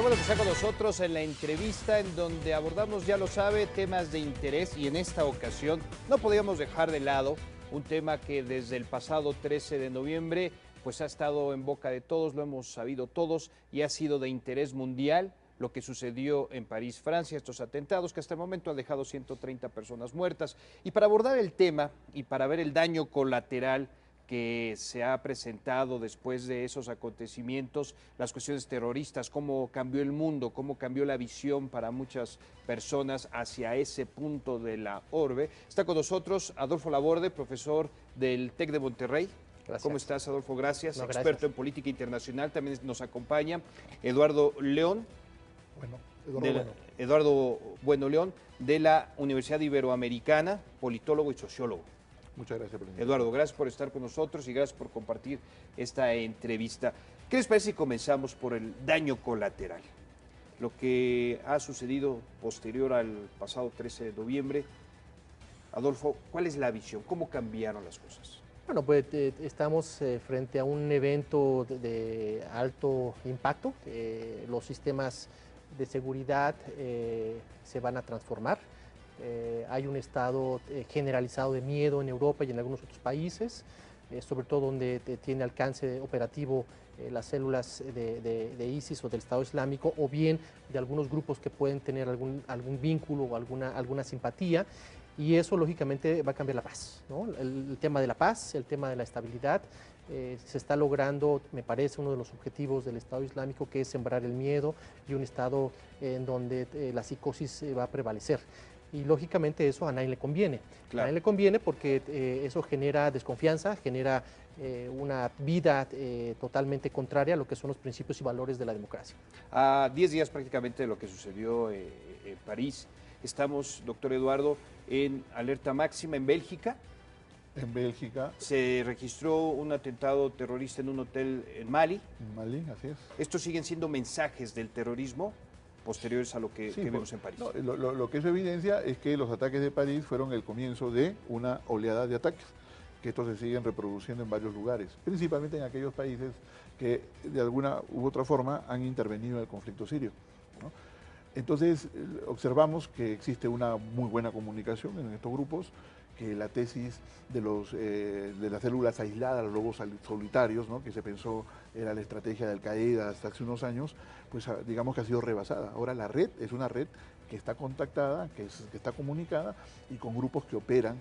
bueno que está con nosotros en la entrevista en donde abordamos, ya lo sabe, temas de interés y en esta ocasión no podíamos dejar de lado un tema que desde el pasado 13 de noviembre pues ha estado en boca de todos, lo hemos sabido todos y ha sido de interés mundial lo que sucedió en París, Francia, estos atentados que hasta el momento han dejado 130 personas muertas. Y para abordar el tema y para ver el daño colateral que se ha presentado después de esos acontecimientos, las cuestiones terroristas, cómo cambió el mundo, cómo cambió la visión para muchas personas hacia ese punto de la orbe. Está con nosotros Adolfo Laborde, profesor del TEC de Monterrey. Gracias. ¿Cómo estás, Adolfo? Gracias. No, gracias. Experto en política internacional. También nos acompaña Eduardo León. Eduardo Bueno León, de la Universidad Iberoamericana, politólogo y sociólogo. Muchas gracias, presidente. Eduardo, gracias por estar con nosotros y gracias por compartir esta entrevista. ¿Qué les parece si comenzamos por el daño colateral? Lo que ha sucedido posterior al pasado 13 de noviembre. Adolfo, ¿cuál es la visión? ¿Cómo cambiaron las cosas? Bueno, pues estamos frente a un evento de alto impacto. Los sistemas de seguridad se van a transformar. Hay un estado generalizado de miedo en Europa y en algunos otros países, sobre todo donde tiene alcance operativo las células de ISIS o del Estado Islámico, o bien de algunos grupos que pueden tener algún vínculo o alguna simpatía, y eso lógicamente va a cambiar la paz, ¿no? El tema de la paz, el tema de la estabilidad, se está logrando, me parece, uno de los objetivos del Estado Islámico, que es sembrar el miedo y un estado en donde la psicosis va a prevalecer. Y lógicamente eso a nadie le conviene. Claro. A nadie le conviene porque eso genera desconfianza, genera una vida totalmente contraria a lo que son los principios y valores de la democracia. A 10 días prácticamente de lo que sucedió en París, estamos, doctor Eduardo, en alerta máxima en Bélgica. En Bélgica. Se registró un atentado terrorista en un hotel en Mali. En Mali, así es. ¿Estos siguen siendo mensajes del terrorismo posteriores a lo que vemos en París? No, lo que eso evidencia es que los ataques de París fueron el comienzo de una oleada de ataques, que estos se siguen reproduciendo en varios lugares, principalmente en aquellos países que de alguna u otra forma han intervenido en el conflicto sirio, ¿no? Entonces observamos que existe una muy buena comunicación en estos grupos, que la tesis de las células aisladas, los lobos solitarios, ¿no?, que se pensó era la estrategia de Al-Qaeda hasta hace unos años, pues digamos que ha sido rebasada. Ahora la red es una red que está contactada, que está comunicada y con grupos que operan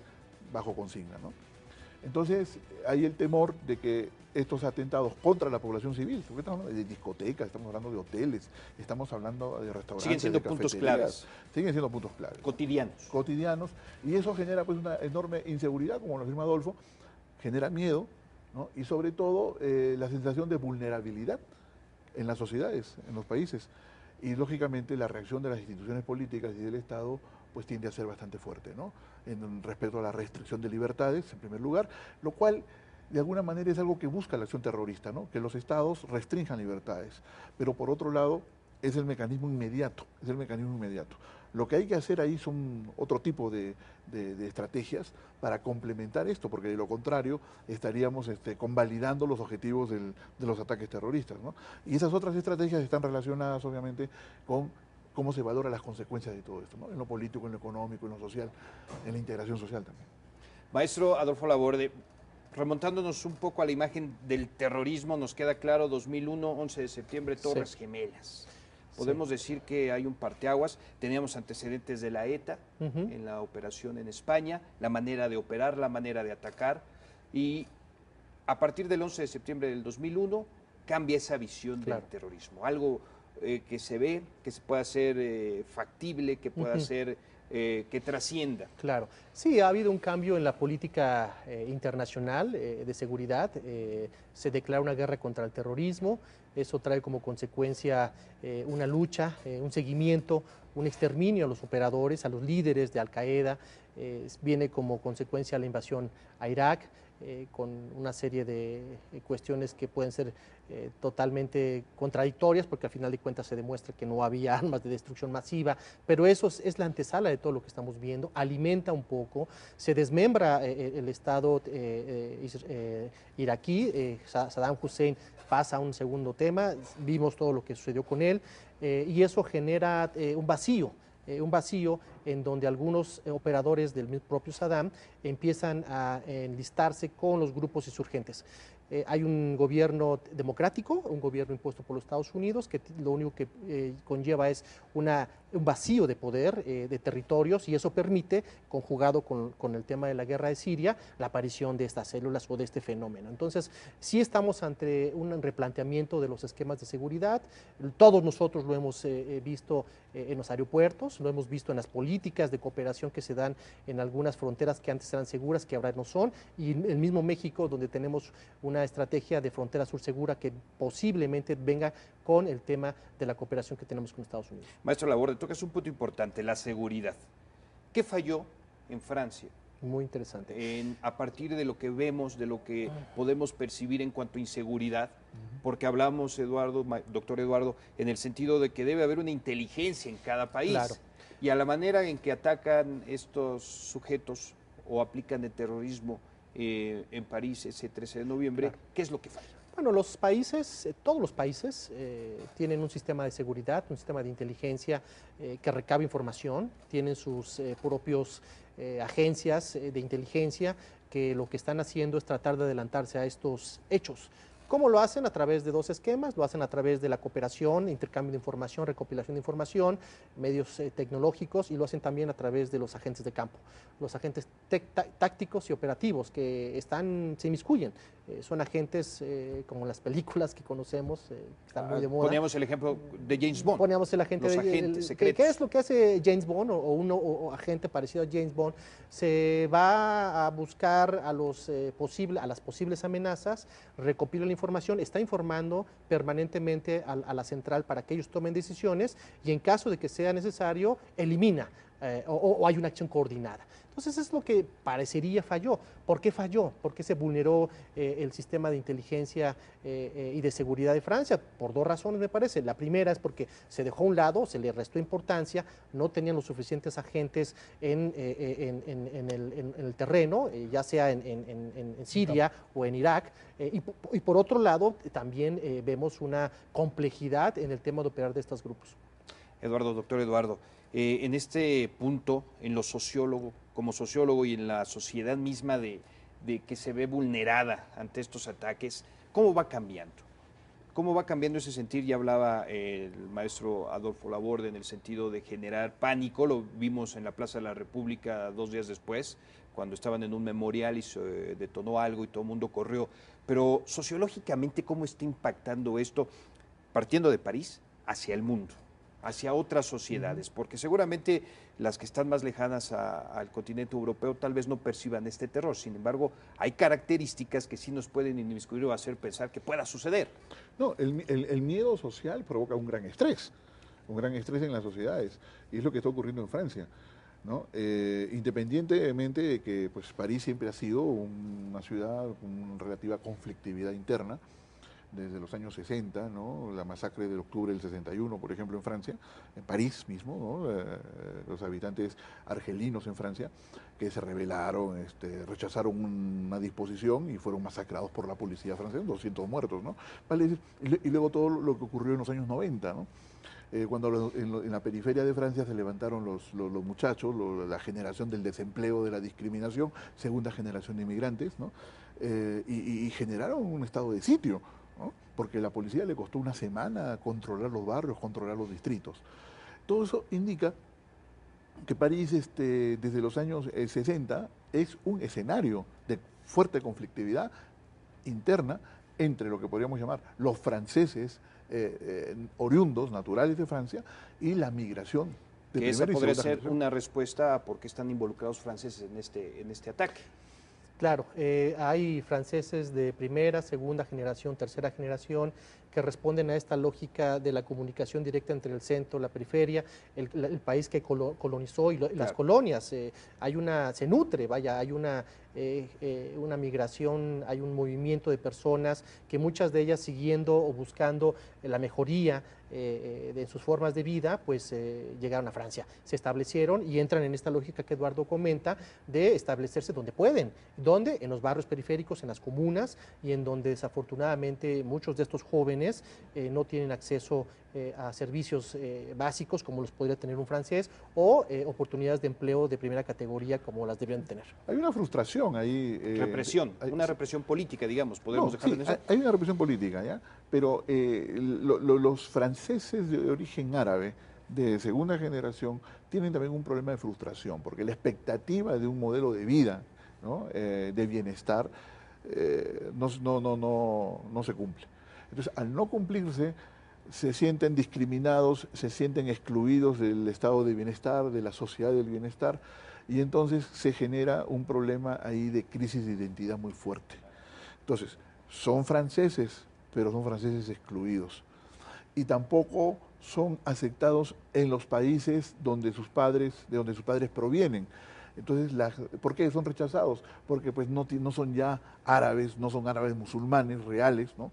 bajo consigna, ¿no? Entonces hay el temor de que estos atentados contra la población civil, porque estamos hablando de discotecas, estamos hablando de hoteles, estamos hablando de restaurantes, siguen siendo de puntos cafeterías, claves. siguen siendo puntos claves. Cotidianos, y eso genera pues una enorme inseguridad, como lo afirma Adolfo, genera miedo, ¿no? Y sobre todo la sensación de vulnerabilidad en las sociedades, en los países. Y lógicamente la reacción de las instituciones políticas y del Estado pues tiende a ser bastante fuerte, ¿no?, en respecto a la restricción de libertades, en primer lugar, lo cual de alguna manera es algo que busca la acción terrorista, ¿no?, que los estados restrinjan libertades, pero por otro lado es el mecanismo inmediato, Lo que hay que hacer ahí son otro tipo de estrategias para complementar esto, porque de lo contrario estaríamos convalidando los objetivos de los ataques terroristas, ¿no? Y esas otras estrategias están relacionadas obviamente con cómo se valora las consecuencias de todo esto, ¿no?, en lo político, en lo económico, en lo social, en la integración social también. Maestro Adolfo Laborde, remontándonos un poco a la imagen del terrorismo, nos queda claro 2001, 11 de septiembre, Torres Gemelas. Podemos decir que hay un parteaguas, teníamos antecedentes de la ETA en la operación en España, la manera de operar, la manera de atacar, y a partir del 11 de septiembre del 2001 cambia esa visión del terrorismo, algo que se ve, que se pueda hacer factible, que pueda ser, que trascienda. Claro, sí, ha habido un cambio en la política internacional de seguridad, se declara una guerra contra el terrorismo, eso trae como consecuencia una lucha, un seguimiento, un exterminio a los operadores, a los líderes de Al-Qaeda, viene como consecuencia la invasión a Irak, con una serie de cuestiones que pueden ser totalmente contradictorias, porque al final de cuentas se demuestra que no había armas de destrucción masiva, pero eso es la antesala de todo lo que estamos viendo, alimenta un poco, se desmembra el Estado iraquí, Saddam Hussein pasa a un segundo tema, vimos todo lo que sucedió con él, y eso genera un vacío en donde algunos operadores del propio Saddam empiezan a enlistarse con los grupos insurgentes. Hay un gobierno democrático, un gobierno impuesto por los Estados Unidos, que lo único que conlleva es un vacío de poder, de territorios, y eso permite, conjugado con el tema de la guerra de Siria, la aparición de estas células o de este fenómeno. Entonces, sí estamos ante un replanteamiento de los esquemas de seguridad. Todos nosotros lo hemos visto en los aeropuertos, lo hemos visto en las políticas de cooperación que se dan en algunas fronteras que antes eran seguras, que ahora no son, y en el mismo México, donde tenemos una estrategia de frontera sur segura que posiblemente venga con el tema de la cooperación que tenemos con Estados Unidos. Maestro Laborde, tocas un punto importante, la seguridad. ¿Qué falló en Francia? Muy interesante. A partir de lo que vemos, de lo que podemos percibir en cuanto a inseguridad, porque hablamos, doctor Eduardo, en el sentido de que debe haber una inteligencia en cada país. Claro. Y a la manera en que atacan estos sujetos o aplican el terrorismo en París ese 13 de noviembre, claro. ¿Qué es lo que falla? Bueno, los países, todos los países tienen un sistema de seguridad, un sistema de inteligencia que recaba información, tienen sus propios agencias de inteligencia que lo que están haciendo es tratar de adelantarse a estos hechos. ¿Cómo lo hacen? A través de dos esquemas, lo hacen a través de la cooperación, intercambio de información, recopilación de información, medios tecnológicos, y lo hacen también a través de los agentes de campo, los agentes tácticos y operativos que se inmiscuyen. Son agentes como las películas que conocemos, que están muy de moda. Poníamos el ejemplo de James Bond. Poníamos el agente los agentes secretos. ¿Qué es lo que hace James Bond o agente parecido a James Bond? Se va a buscar a las posibles amenazas, recopila la información, está informando permanentemente a la central para que ellos tomen decisiones y en caso de que sea necesario, elimina o hay una acción coordinada. Entonces es lo que parecería falló. ¿Por qué falló? ¿Por qué se vulneró el sistema de inteligencia y de seguridad de Francia? Por dos razones, me parece. La primera es porque se dejó a un lado, se le restó importancia, no tenían los suficientes agentes en el terreno, ya sea en Siria o en Irak. Y por otro lado, también vemos una complejidad en el tema de operar de estos grupos. Eduardo, doctor Eduardo, en este punto, como sociólogo y en la sociedad misma de que se ve vulnerada ante estos ataques, ¿cómo va cambiando? ¿Cómo va cambiando ese sentir? Ya hablaba el maestro Adolfo Laborde en el sentido de generar pánico, lo vimos en la Plaza de la República 2 días después, cuando estaban en un memorial y se detonó algo y todo el mundo corrió. Pero sociológicamente, ¿cómo está impactando esto, partiendo de París, hacia el mundo, hacia otras sociedades? Porque seguramente las que están más lejanas al continente europeo tal vez no perciban este terror. Sin embargo, hay características que sí nos pueden inmiscuir o hacer pensar que pueda suceder. No, el miedo social provoca un gran estrés en las sociedades, y es lo que está ocurriendo en Francia, ¿no? Independientemente de que pues, París siempre ha sido una ciudad con relativa conflictividad interna, desde los años 60, ¿no? La masacre de octubre del 61, por ejemplo, en Francia, en París mismo, ¿no? Los habitantes argelinos en Francia, que se rebelaron, rechazaron una disposición y fueron masacrados por la policía francesa, 200 muertos, ¿no? Vale, y luego todo lo que ocurrió en los años 90, ¿no? Cuando en la periferia de Francia se levantaron los muchachos, la generación del desempleo, de la discriminación, segunda generación de inmigrantes, ¿no? Y generaron un estado de sitio, ¿no? Porque a la policía le costó una semana controlar los barrios, controlar los distritos. Todo eso indica que París desde los años 60 es un escenario de fuerte conflictividad interna entre lo que podríamos llamar los franceses oriundos, naturales de Francia, y la migración de que esa podría ser una respuesta a por qué están involucrados franceses en este ataque. Claro, hay franceses de primera, segunda generación, tercera generación que responden a esta lógica de la comunicación directa entre el centro, la periferia, el país que colonizó y las colonias. Se nutre, vaya, hay una migración, hay un movimiento de personas que muchas de ellas siguiendo o buscando la mejoría de sus formas de vida, pues llegaron a Francia, se establecieron y entran en esta lógica que Eduardo comenta de establecerse donde pueden, donde en los barrios periféricos, en las comunas y en donde desafortunadamente muchos de estos jóvenes no tienen acceso a servicios básicos como los podría tener un francés o oportunidades de empleo de primera categoría como las deberían tener. Hay una frustración ahí. Represión, una represión política, digamos, podemos dejar en eso. Hay una represión política, ¿ya? Pero los franceses de origen árabe de segunda generación tienen también un problema de frustración, porque la expectativa de un modelo de vida, ¿no? De bienestar, no se cumple. Entonces, al no cumplirse, se sienten discriminados, se sienten excluidos del estado de bienestar, de la sociedad del bienestar, y entonces se genera un problema ahí de crisis de identidad muy fuerte. Entonces, son franceses, pero son franceses excluidos. Y tampoco son aceptados en los países de donde sus padres provienen. Entonces, ¿por qué son rechazados? Porque pues no son ya árabes, no son árabes musulmanes reales, ¿no?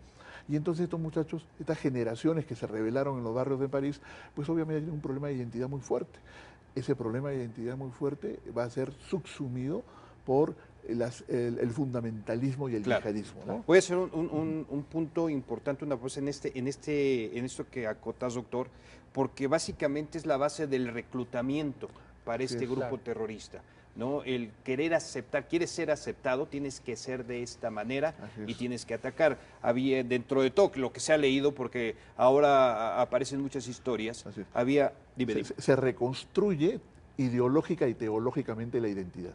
Y entonces estos muchachos, estas generaciones que se rebelaron en los barrios de París, pues obviamente tienen un problema de identidad muy fuerte. Ese problema de identidad muy fuerte va a ser subsumido por el fundamentalismo y el yihadismo, ¿no? Voy a hacer un punto importante, una cosa en esto que acotas, doctor, porque básicamente es la base del reclutamiento para este grupo terrorista, ¿no? El querer aceptar, quieres ser aceptado, tienes que ser de esta manera y tienes que atacar. Había, dentro de todo lo que se ha leído, porque ahora aparecen muchas historias, se reconstruye ideológica y teológicamente la identidad.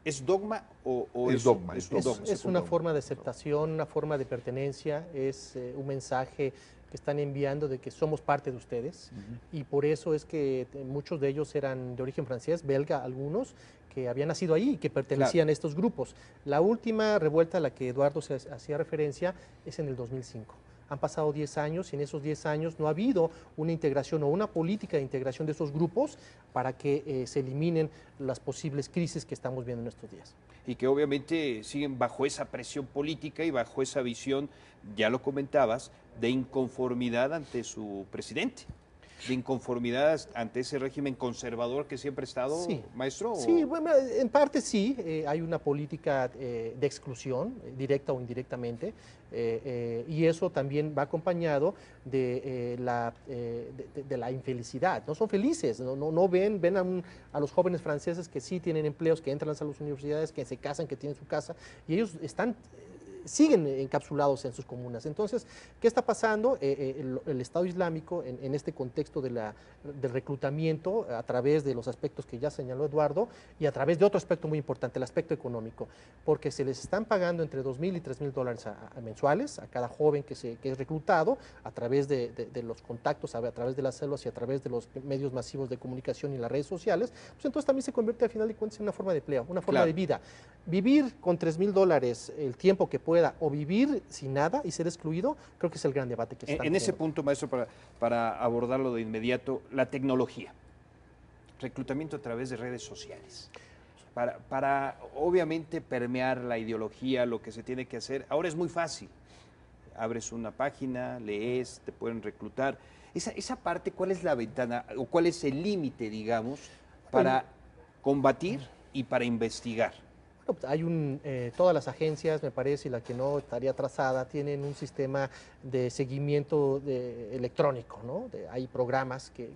¿Es dogma o es dogma? Es una forma de aceptación, una forma de pertenencia, es un mensaje que están enviando de que somos parte de ustedes, y por eso es que muchos de ellos eran de origen francés, belga algunos, que habían nacido ahí y que pertenecían a estos grupos. La última revuelta a la que Eduardo se hacía referencia es en el 2005. Han pasado 10 años y en esos 10 años no ha habido una integración o una política de integración de esos grupos para que se eliminen las posibles crisis que estamos viendo en estos días. Y que obviamente siguen bajo esa presión política y bajo esa visión, ya lo comentabas, de inconformidad ante su presidente, de inconformidad ante ese régimen conservador que siempre ha estado, maestro. Sí, bueno, en parte sí, hay una política de exclusión, directa o indirectamente, y eso también va acompañado de la infelicidad. No son felices, no ven a los jóvenes franceses que sí tienen empleos, que entran a las universidades, que se casan, que tienen su casa, y ellos siguen encapsulados en sus comunas. Entonces, ¿qué está pasando? El Estado Islámico, en este contexto del reclutamiento, a través de los aspectos que ya señaló Eduardo, y a través de otro aspecto muy importante, el aspecto económico, porque se les están pagando entre $2,000 y $3,000 mensuales a cada joven que es reclutado, a través de los contactos, a través de las células y a través de los medios masivos de comunicación y las redes sociales. Pues entonces también se convierte al final de cuentas en una forma de empleo, una forma de vida. Vivir con $3,000 el tiempo que pueda, o vivir sin nada y ser excluido, creo que es el gran debate que está. En ese punto, maestro, para abordarlo de inmediato, la tecnología, reclutamiento a través de redes sociales, para obviamente permear la ideología, lo que se tiene que hacer. Ahora es muy fácil, abres una página, lees, te pueden reclutar. Esa parte, ¿cuál es la ventana o cuál es el límite, digamos, para combatir y para investigar? Hay todas las agencias, me parece, y la que no estaría trazada, tienen un sistema de seguimiento electrónico, ¿no? Hay programas que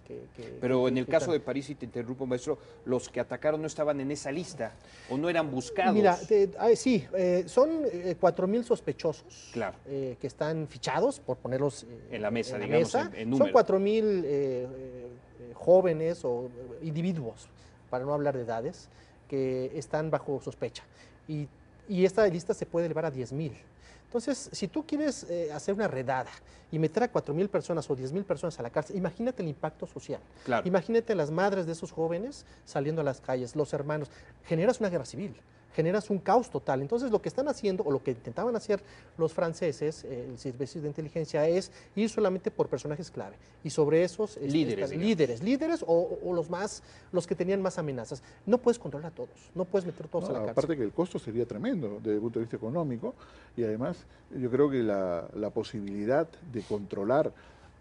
Pero en el caso de París, y te interrumpo, maestro, los que atacaron no estaban en esa lista o no eran buscados. Mira, son 4,000 sospechosos que están fichados, por ponerlos en la mesa, digamos, en número. Son 4,000 jóvenes o individuos, para no hablar de edades, que están bajo sospecha, y esta lista se puede elevar a 10,000. Entonces, si tú quieres hacer una redada y meter a 4,000 personas o 10,000 personas a la cárcel, imagínate el impacto social. Imagínate las madres de esos jóvenes saliendo a las calles, los hermanos. Generas una guerra civil, generas un caos total. Entonces lo que están haciendo, o lo que intentaban hacer los franceses, el servicio de inteligencia, es ir solamente por personajes clave, y sobre esos líderes o los que tenían más amenazas. No puedes controlar a todos, no puedes meter todos a la cárcel. Aparte que el costo sería tremendo desde el punto de vista económico, y además yo creo que la posibilidad de controlar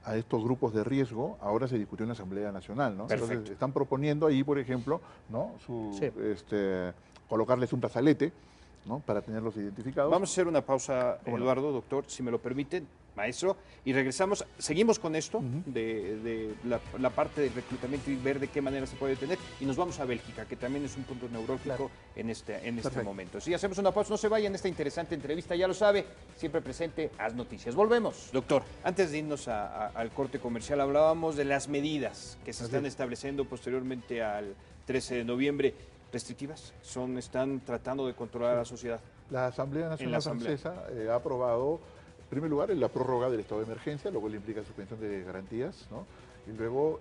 a estos grupos de riesgo ahora se discutió en la Asamblea Nacional, ¿no? Perfecto. Entonces están proponiendo ahí, por ejemplo, ¿no? Colocarles un brazalete, ¿no? Para tenerlos identificados. Vamos a hacer una pausa, Eduardo, doctor, si me lo permiten, maestro, y regresamos, seguimos con esto de la parte del reclutamiento y ver de qué manera se puede tener, y nos vamos a Bélgica, que también es un punto neurálgico en este momento. Si hacemos una pausa, no se vayan, esta interesante entrevista, ya lo sabe, siempre presente, Haz Noticias. Volvemos. Doctor, antes de irnos al corte comercial, hablábamos de las medidas que se están estableciendo posteriormente al 13 de noviembre. ¿Restrictivas? ¿Están tratando de controlar a la sociedad? La Asamblea Nacional Francesa ha aprobado, en primer lugar, la prórroga del estado de emergencia, lo cual implica suspensión de garantías, ¿no? Y luego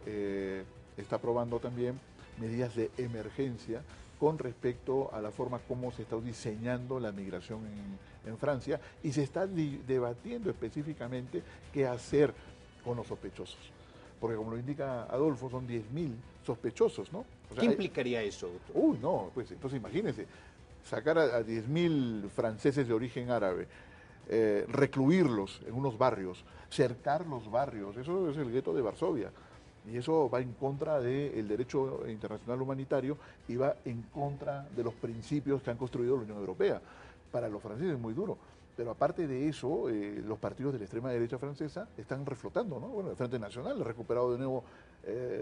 está aprobando también medidas de emergencia con respecto a la forma como se está diseñando la migración en Francia, y se está debatiendo específicamente qué hacer con los sospechosos. Porque como lo indica Adolfo, son 10.000 sospechosos, ¿no? O sea, ¿qué implicaría eso, doctor? No, pues entonces imagínense, sacar a 10.000 franceses de origen árabe, recluirlos en unos barrios, cercar los barrios, eso es el gueto de Varsovia, y eso va en contra del derecho internacional humanitario y va en contra de los principios que han construido la Unión Europea. Para los franceses es muy duro. Pero aparte de eso, los partidos de la extrema derecha francesa están reflotando, ¿no? Bueno, el Frente Nacional ha recuperado de nuevo,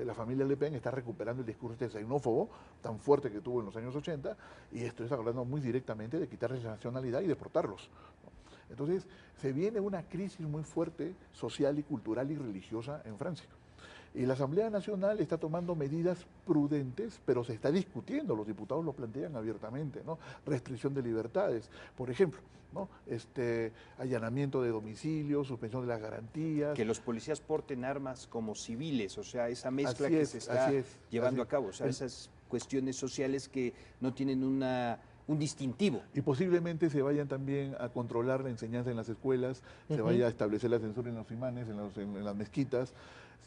la familia Le Pen está recuperando el discurso xenófobo tan fuerte que tuvo en los años 80, y esto está hablando muy directamente de quitarles la nacionalidad y deportarlos, ¿no? Entonces, se viene una crisis muy fuerte social y cultural y religiosa en Francia. Y la Asamblea Nacional está tomando medidas prudentes, pero se está discutiendo, los diputados lo plantean abiertamente, ¿no? Restricción de libertades, por ejemplo, ¿no? Allanamiento de domicilio, suspensión de las garantías. Que los policías porten armas como civiles, o sea, esa mezcla que se está llevando a cabo, o sea, esas cuestiones sociales que no tienen un distintivo. Y posiblemente se vayan también a controlar la enseñanza en las escuelas, se vaya a establecer la censura en los imanes, en las mezquitas.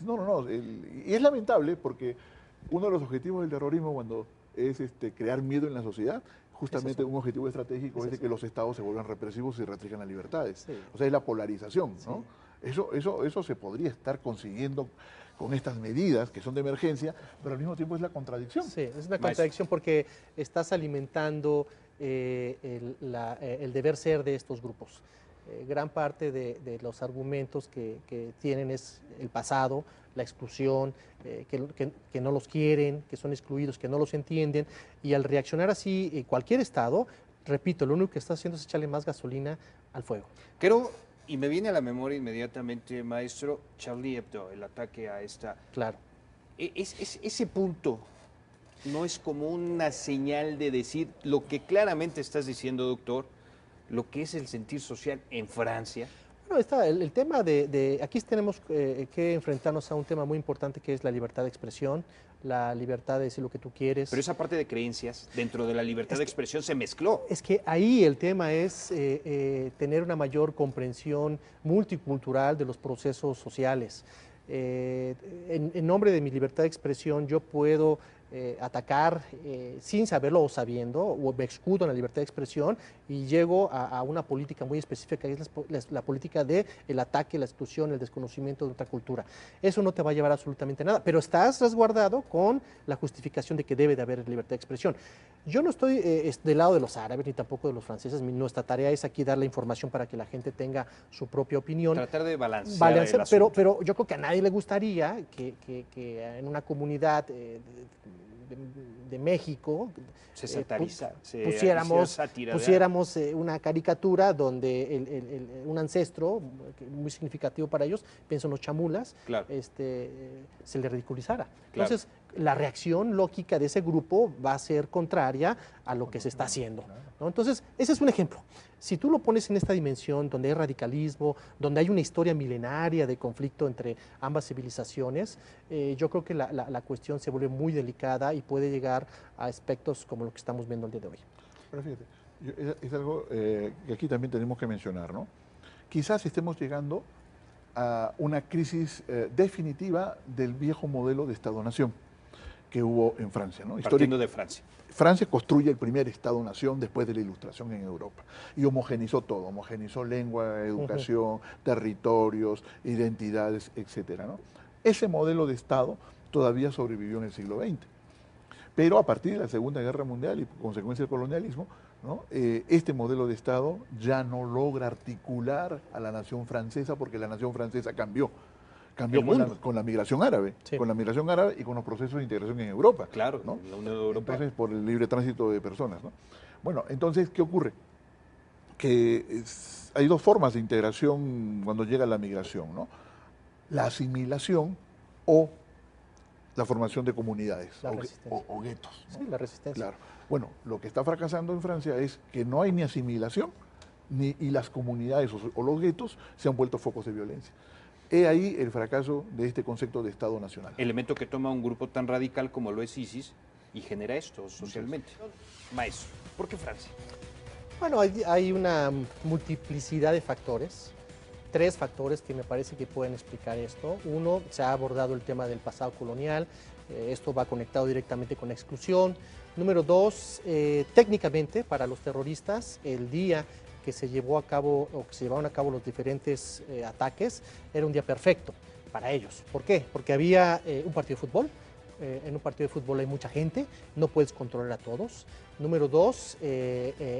No, y es lamentable porque uno de los objetivos del terrorismo cuando es crear miedo en la sociedad, justamente un objetivo estratégico es de que los estados se vuelvan represivos y restrinjan las libertades. Sí. O sea, es la polarización, ¿no? Eso se podría estar consiguiendo con estas medidas que son de emergencia, pero al mismo tiempo es la contradicción. Sí, es una contradicción porque estás alimentando el deber ser de estos grupos. Gran parte de los argumentos que tienen es el pasado, la exclusión, que no los quieren, que son excluidos, que no los entienden, y al reaccionar así cualquier Estado, repito, lo único que está haciendo es echarle más gasolina al fuego. Creo, y me viene a la memoria inmediatamente, maestro, Charlie Hebdo, el ataque a esta... Claro. Ese punto no es como una señal de decir lo que claramente estás diciendo, doctor, lo que es el sentir social en Francia. Bueno, está el tema aquí tenemos que enfrentarnos a un tema muy importante que es la libertad de expresión, la libertad de decir lo que tú quieres. Pero esa parte de creencias dentro de la libertad de expresión se mezcló. Es que ahí el tema es tener una mayor comprensión multicultural de los procesos sociales. En nombre de mi libertad de expresión yo puedo atacar sin saberlo o sabiendo, o me escudo en la libertad de expresión y llego a una política muy específica, que es la política del ataque, la exclusión, el desconocimiento de otra cultura. Eso no te va a llevar absolutamente nada, pero estás resguardado con la justificación de que debe de haber libertad de expresión. Yo no estoy del lado de los árabes ni tampoco de los franceses. Nuestra tarea es aquí dar la información para que la gente tenga su propia opinión. Tratar de balancear el asunto. Pero yo creo que a nadie le gustaría que en una comunidad de México pusiéramos una caricatura donde un ancestro muy significativo para ellos, pienso en los chamulas, claro, se le ridiculizara. Claro. Entonces, la reacción lógica de ese grupo va a ser contraria a lo que se está haciendo, ¿no? Entonces, ese es un ejemplo. Si tú lo pones en esta dimensión donde hay radicalismo, donde hay una historia milenaria de conflicto entre ambas civilizaciones, yo creo que la cuestión se vuelve muy delicada y puede llegar a aspectos como lo que estamos viendo el día de hoy. Pero fíjate, es algo que aquí también tenemos que mencionar, ¿no? Quizás estemos llegando a una crisis definitiva del viejo modelo de Estado-Nación que hubo en Francia, ¿no? Partiendo de Francia. Francia construye el primer Estado-Nación después de la Ilustración en Europa y homogenizó todo, homogenizó lengua, educación, territorios, identidades, etcétera, ¿no? Ese modelo de Estado todavía sobrevivió en el siglo XX, pero a partir de la Segunda Guerra Mundial y por consecuencia del colonialismo, ¿no? Este modelo de Estado ya no logra articular a la nación francesa porque la nación francesa cambió con la migración árabe, Sí. con la migración árabe y con los procesos de integración en Europa. Claro, ¿no? la Unión Europea. Entonces, por el libre tránsito de personas, ¿no? Bueno, entonces, ¿qué ocurre? Que hay dos formas de integración cuando llega la migración, ¿no? La asimilación o la formación de comunidades o guetos, ¿no? Sí, la resistencia. Claro. Bueno, lo que está fracasando en Francia es que no hay ni asimilación y las comunidades o los guetos se han vuelto focos de violencia. He ahí el fracaso de este concepto de Estado nacional. Elemento que toma un grupo tan radical como lo es ISIS y genera esto socialmente. Maestro, ¿por qué Francia? Bueno, hay una multiplicidad de factores, 3 factores que me parece que pueden explicar esto. Uno, se ha abordado el tema del pasado colonial, esto va conectado directamente con la exclusión. Número 2, técnicamente para los terroristas, el día que se llevó a cabo o que se llevaron a cabo los diferentes ataques era un día perfecto para ellos. ¿Por qué? Porque había un partido de fútbol. En un partido de fútbol hay mucha gente, no puedes controlar a todos. Número 2,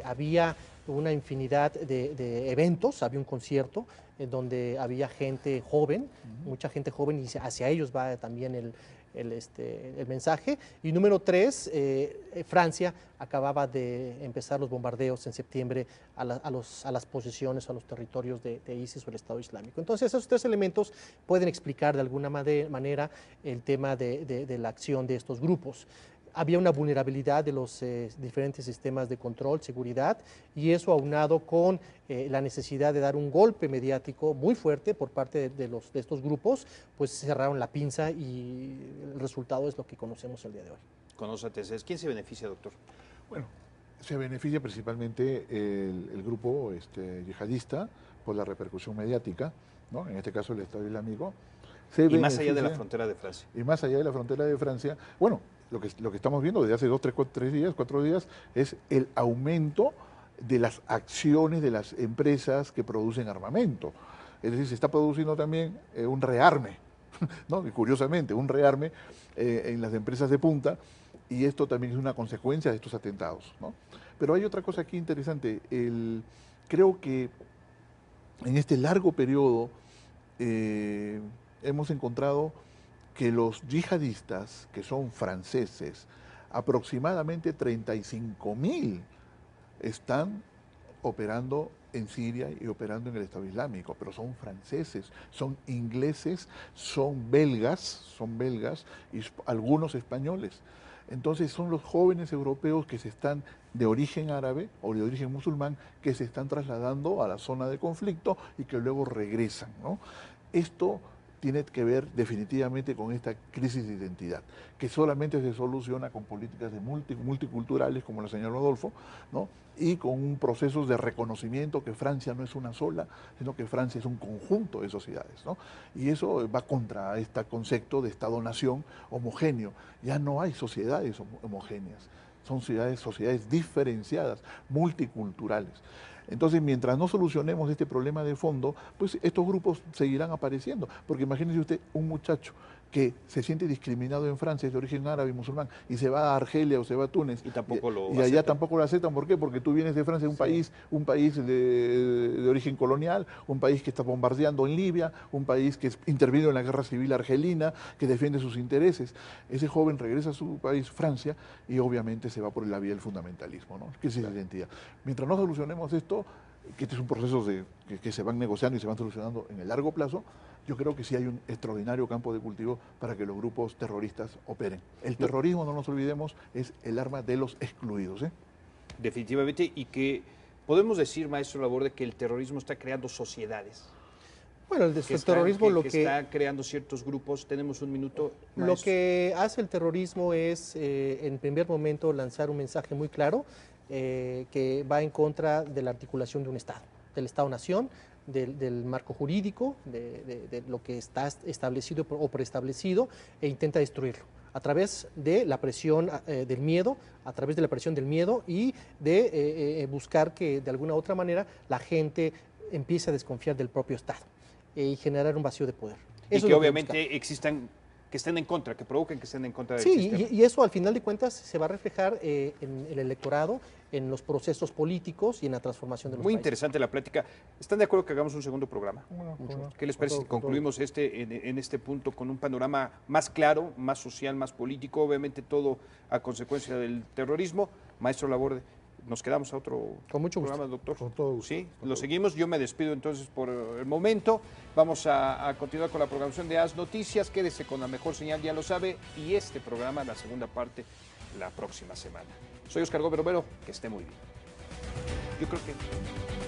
había una infinidad de eventos, había un concierto donde había gente joven, mucha gente joven, y hacia ellos va también el mensaje. Y número 3, Francia acababa de empezar los bombardeos en septiembre a las posesiones, a los territorios de ISIS o el Estado Islámico. Entonces esos 3 elementos pueden explicar de alguna manera el tema de la acción de estos grupos. Había una vulnerabilidad de los diferentes sistemas de control, seguridad, y eso aunado con la necesidad de dar un golpe mediático muy fuerte por parte de estos grupos, pues cerraron la pinza y el resultado es lo que conocemos el día de hoy. Conoce antecedentes. ¿Quién se beneficia, doctor? Bueno, se beneficia principalmente el grupo yihadista por la repercusión mediática, ¿no? En este caso el Estado Islámico. Y más allá de la frontera de Francia. Y más allá de la frontera de Francia, bueno, lo que estamos viendo desde hace 2, 3, 4 días es el aumento de las acciones de las empresas que producen armamento. Es decir, se está produciendo también un rearme, ¿no? Y curiosamente, un rearme en las empresas de punta, y esto también es una consecuencia de estos atentados, ¿no? Pero hay otra cosa aquí interesante. Creo que en este largo periodo hemos encontrado que los yihadistas, que son franceses, aproximadamente 35.000 están operando en Siria y operando en el Estado Islámico, pero son franceses, son ingleses, son belgas y algunos españoles. Entonces son los jóvenes europeos que se están de origen árabe o de origen musulmán que se están trasladando a la zona de conflicto y que luego regresan, ¿no? Esto tiene que ver definitivamente con esta crisis de identidad, que solamente se soluciona con políticas multiculturales, como lo señaló Adolfo, ¿no? Y con procesos de reconocimiento que Francia no es una sola, sino que Francia es un conjunto de sociedades, ¿no? Y eso va contra este concepto de Estado-nación homogéneo. Ya no hay sociedades homogéneas, son sociedades diferenciadas, multiculturales. Entonces, mientras no solucionemos este problema de fondo, pues estos grupos seguirán apareciendo. Porque imagínese usted un muchacho que se siente discriminado en Francia, es de origen árabe y musulmán, y se va a Argelia o se va a Túnez, y allá tampoco lo aceptan. ¿Por qué? Porque tú vienes de Francia, un país de origen colonial, un país que está bombardeando en Libia, un país que intervino en la guerra civil argelina, que defiende sus intereses. Ese joven regresa a su país, Francia, y obviamente se va por la vía del fundamentalismo, ¿no? Que es la identidad. Mientras no solucionemos esto, que este es un proceso que se van negociando y se van solucionando en el largo plazo, yo creo que sí hay un extraordinario campo de cultivo para que los grupos terroristas operen. El terrorismo, no nos olvidemos, es el arma de los excluidos, ¿eh? Definitivamente, y que podemos decir, maestro Laborde, que el terrorismo está creando sociedades. Bueno, el terrorismo está creando ciertos grupos. Tenemos un minuto, maestro. Lo que hace el terrorismo es, en primer momento, lanzar un mensaje muy claro que va en contra de la articulación de un Estado, del Estado-Nación, del marco jurídico, de lo que está establecido o preestablecido, e intenta destruirlo a través de la presión del miedo, a través de la presión del miedo y de buscar que de alguna u otra manera la gente empiece a desconfiar del propio Estado y generar un vacío de poder. Y que obviamente existan, que estén en contra, que provoquen que estén en contra del sistema. Y eso al final de cuentas se va a reflejar en el electorado, en los procesos políticos y en la transformación de los Muy países. interesante la plática. ¿Están de acuerdo que hagamos un segundo programa? Bueno, ¿Qué les parece si concluimos en este punto con un panorama más claro, más social, más político? Obviamente todo a consecuencia del terrorismo. Maestro Laborde, nos quedamos a otro Con mucho gusto. programa, doctor. Con todo gusto. Sí, lo seguimos. Yo me despido entonces por el momento. Vamos a continuar con la programación de AS Noticias. Quédese con la mejor señal, ya lo sabe. Y este programa, la segunda parte, la próxima semana. Soy Oscar Gómez Romero, que esté muy bien. Yo creo que...